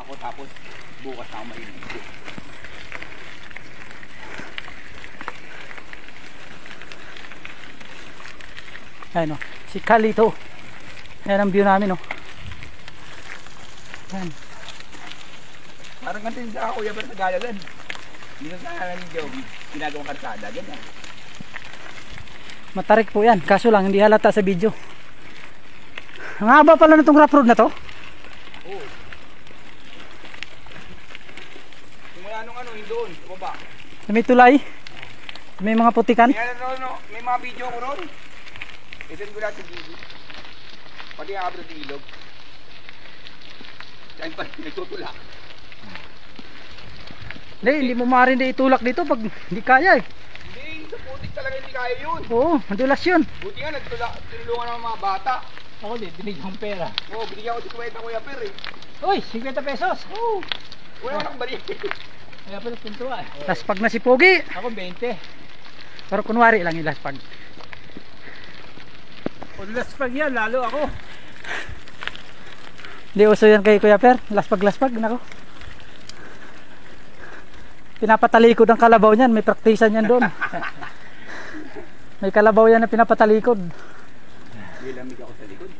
ako tapos bukas na ako mainit. Ayan o, si Kalito. Ayan ang view namin o. Ayan. Parang ganito yung sa Kuya pero sa Galagan. Hindi na sa video, ginagawang karsada, ganyan. Matarik po yan, kaso lang hindi halata sa video. Ang haba pala na itong rough road na to. Oo. Simula nung ano, yung doon, sa baba. May tulay. May mga putikan. May mga video ko ron. Isend ko lahat sa video. Pati ang abro ng ilog. Saan pa nagtutulak? Hindi mo maaaring di itulak dito pag hindi kaya eh. Hindi, sa putik talaga hindi kaya yun. Oo, madulas yun. Buti nga, tinulungan ng mga bata. Ako din, binigyan kong pera. Oo, binigyan ko si Kuya Per eh. Uy, 50 pesos. Oo. Wala nang balik. Kaya pala tuntua eh. Laspag na si Pogi. Ako 20. Pero kunwari lang yung laspag. Kung laspag yan, lalo ako. Hindi uso yan kay Kuya Per. Laspag-laspag, nako. Pinapatalikod ang kalabaw niyan. May praktisan yan doon. May kalabaw yan na pinapatalikod. Nilamig ako sa likod.